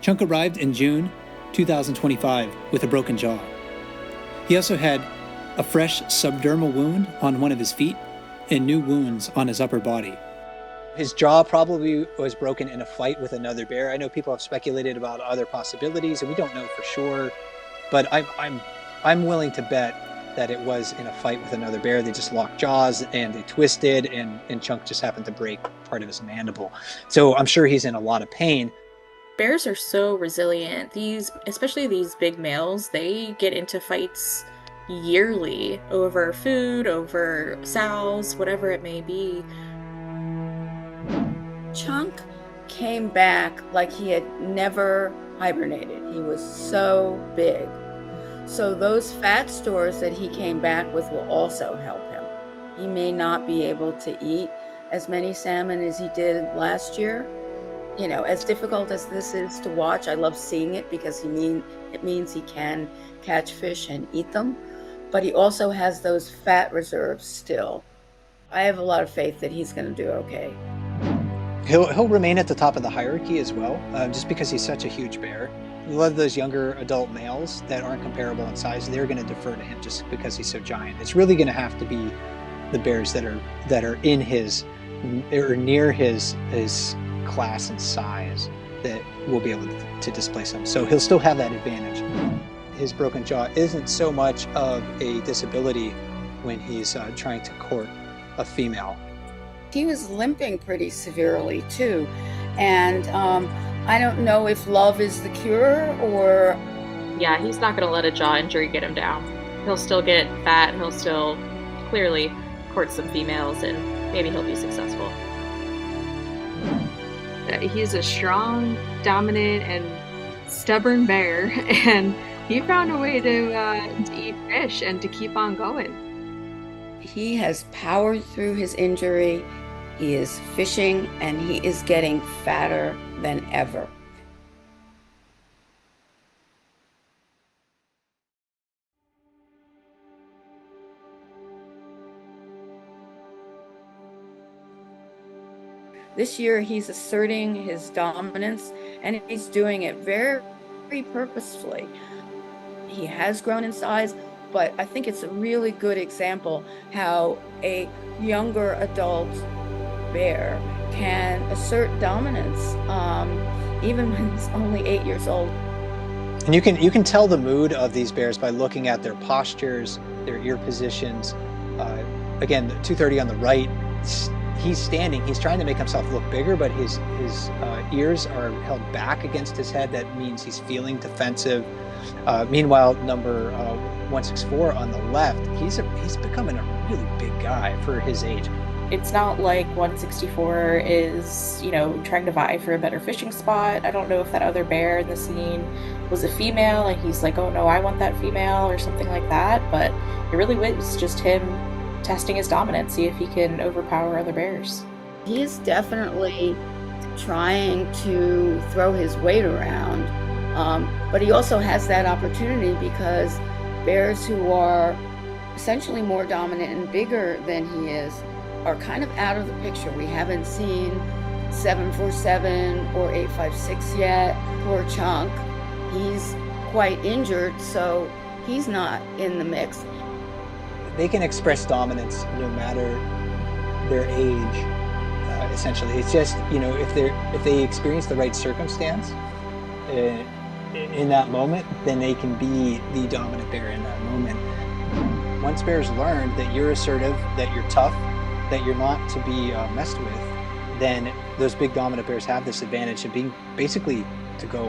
Chunk arrived in June 2025 with a broken jaw. He also had a fresh subdermal wound on one of his feet and new wounds on his upper body. His jaw probably was broken in a fight with another bear. I know people have speculated about other possibilities, and we don't know for sure, but I'm willing to bet that it was in a fight with another bear. They just locked jaws and they twisted, and Chunk just happened to break part of his mandible. So I'm sure he's in a lot of pain. Bears are so resilient. Especially these big males, they get into fights yearly over food, over sows, whatever it may be. Chunk came back like he had never hibernated. He was so big. So those fat stores that he came back with will also help him. He may not be able to eat as many salmon as he did last year. You know, as difficult as this is to watch, I love seeing it because it means he can catch fish and eat them. But he also has those fat reserves still. I have a lot of faith that he's going to do okay. He'll remain at the top of the hierarchy as well, just because he's such a huge bear. A lot of those younger adult males that aren't comparable in size, they're going to defer to him just because he's so giant. It's really going to have to be the bears that are in his or near his class and size that will be able to displace him. So he'll still have that advantage. His broken jaw isn't so much of a disability when he's trying to court a female. He was limping pretty severely too, and I don't know if love is the cure or... Yeah, he's not going to let a jaw injury get him down. He'll still get fat, he'll still clearly court some females, and maybe he'll be successful. He's a strong, dominant, and stubborn bear, and he found a way to eat fish and to keep on going. He has powered through his injury. He is fishing, and he is getting fatter than ever. This year, he's asserting his dominance, and he's doing it very, very purposefully. He has grown in size, but I think it's a really good example how a younger adult bear can assert dominance, even when he's only 8 years old. And you can tell the mood of these bears by looking at their postures, their ear positions. Again, the 230 on the right, he's standing. He's trying to make himself look bigger, but his ears are held back against his head. That means he's feeling defensive. Meanwhile, number 164 on the left, he's becoming a really big guy for his age. It's not like 164 is, trying to vie for a better fishing spot. I don't know if that other bear in the scene was a female and he's like, oh no, I want that female or something like that. But it really was just him testing his dominance, see if he can overpower other bears. He is definitely trying to throw his weight around, but he also has that opportunity because bears who are essentially more dominant and bigger than he is are kind of out of the picture. We haven't seen 747 or 856 yet. Poor Chunk. He's quite injured, so he's not in the mix. They can express dominance no matter their age, essentially. It's just, if they experience the right circumstance in that moment, then they can be the dominant bear in that moment. Once bears learn that you're assertive, that you're tough, that you're not to be messed with, then those big dominant bears have this advantage of being basically to go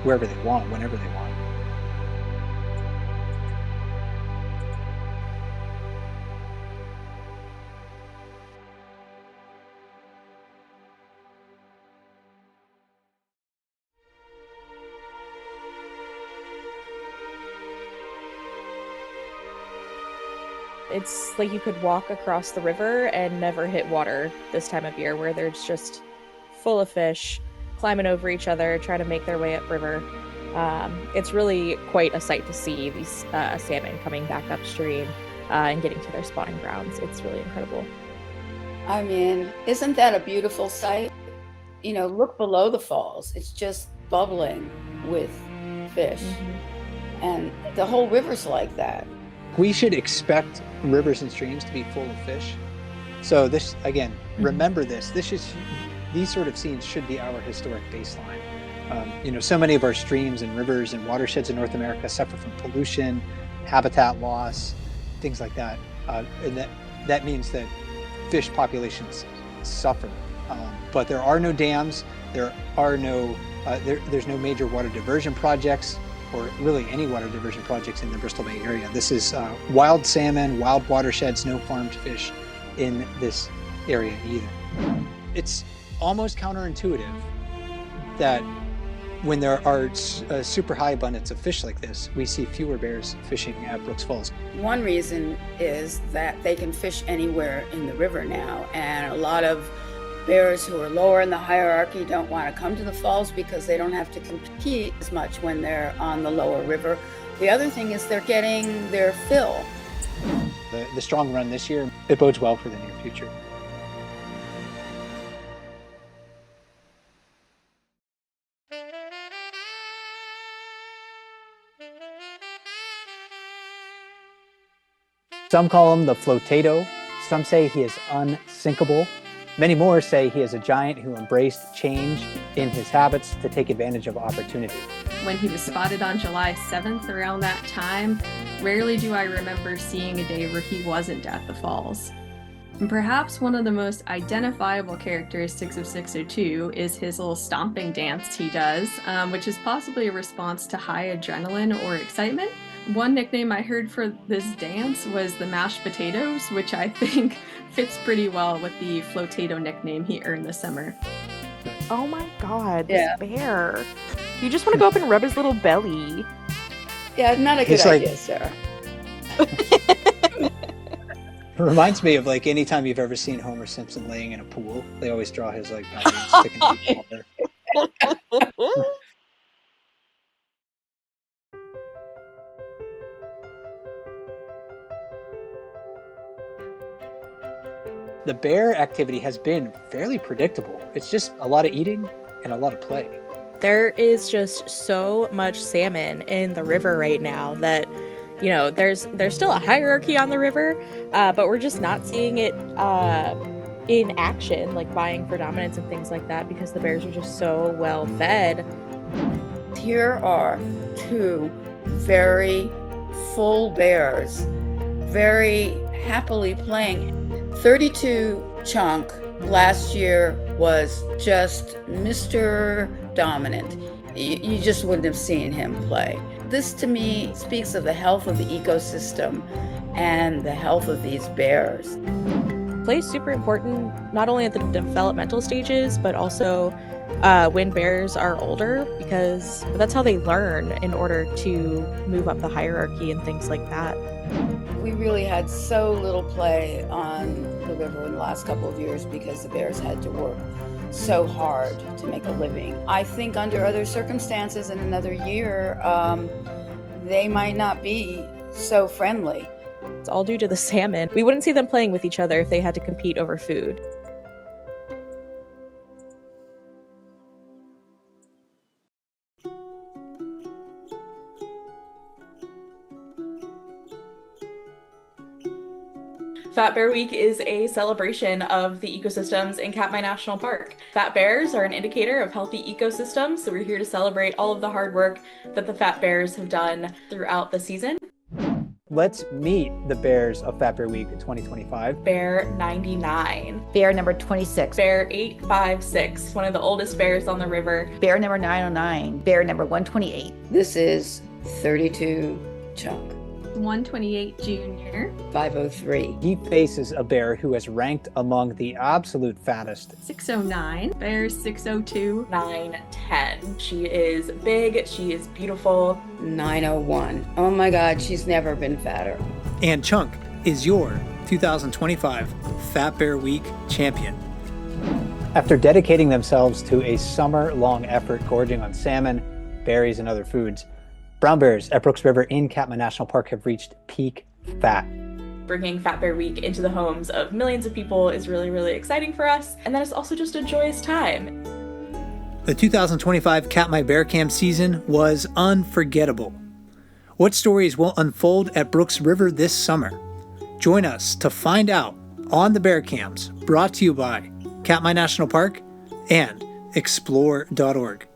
wherever they want, whenever they want. It's like you could walk across the river and never hit water this time of year, where they're just full of fish, climbing over each other, trying to make their way upriver. It's really quite a sight to see these salmon coming back upstream and getting to their spawning grounds. It's really incredible. I mean, isn't that a beautiful sight? Look below the falls. It's just bubbling with fish. And the whole river's like that. We should expect rivers and streams to be full of fish. So this, again, remember this. These sort of scenes should be our historic baseline. So many of our streams and rivers and watersheds in North America suffer from pollution, habitat loss, things like that. And that means that fish populations suffer. But there are no dams. There's no major water diversion projects, or really any water diversion projects in the Bristol Bay area. This is wild salmon, wild watersheds, no farmed fish in this area either. It's almost counterintuitive that when there are super high abundance of fish like this, we see fewer bears fishing at Brooks Falls. One reason is that they can fish anywhere in the river now, and a lot of bears who are lower in the hierarchy don't want to come to the falls because they don't have to compete as much when they're on the lower river. The other thing is they're getting their fill. The strong run this year, it bodes well for the near future. Some call him the flotato. Some say he is unsinkable. Many more say he is a giant who embraced change in his habits to take advantage of opportunity. When he was spotted on July 7th, around that time, rarely do I remember seeing a day where he wasn't at the falls. And perhaps one of the most identifiable characteristics of 602 is his little stomping dance he does, which is possibly a response to high adrenaline or excitement. One nickname I heard for this dance was the mashed potatoes, which I think fits pretty well with the flotato nickname he earned this summer. Oh my god, this bear. You just want to go up and rub his little belly. Yeah, not a good idea, Sarah. It reminds me of any time you've ever seen Homer Simpson laying in a pool. They always draw his belly sticking out of the water. The bear activity has been fairly predictable. It's just a lot of eating and a lot of play. There is just so much salmon in the river right now that, there's still a hierarchy on the river, but we're just not seeing it in action, like vying for dominance and things like that, because the bears are just so well fed. Here are two very full bears, very happily playing. 32 Chunk last year was just Mr. Dominant. You just wouldn't have seen him play. This to me speaks of the health of the ecosystem and the health of these bears. Play is super important, not only at the developmental stages, but also when bears are older, because that's how they learn in order to move up the hierarchy and things like that. We really had so little play on the river in the last couple of years because the bears had to work so hard to make a living. I think under other circumstances in another year, they might not be so friendly. It's all due to the salmon. We wouldn't see them playing with each other if they had to compete over food. Fat Bear Week is a celebration of the ecosystems in Katmai National Park. Fat bears are an indicator of healthy ecosystems, so we're here to celebrate all of the hard work that the fat bears have done throughout the season. Let's meet the bears of Fat Bear Week 2025. Bear 99. Bear number 26. Bear 856, one of the oldest bears on the river. Bear number 909. Bear number 128. This is 32 Chunk. 128 Junior. 503. He faces a bear who is ranked among the absolute fattest. 609. Bear 602. 910. She is big, she is beautiful. 901. Oh my God, she's never been fatter. And Chunk is your 2025 Fat Bear Week champion. After dedicating themselves to a summer-long effort gorging on salmon, berries, and other foods, brown bears at Brooks River in Katmai National Park have reached peak fat. Bringing Fat Bear Week into the homes of millions of people is really, really exciting for us, and that is also just a joyous time. The 2025 Katmai Bearcam season was unforgettable. What stories will unfold at Brooks River this summer? Join us to find out on the Bearcams, brought to you by Katmai National Park and explore.org.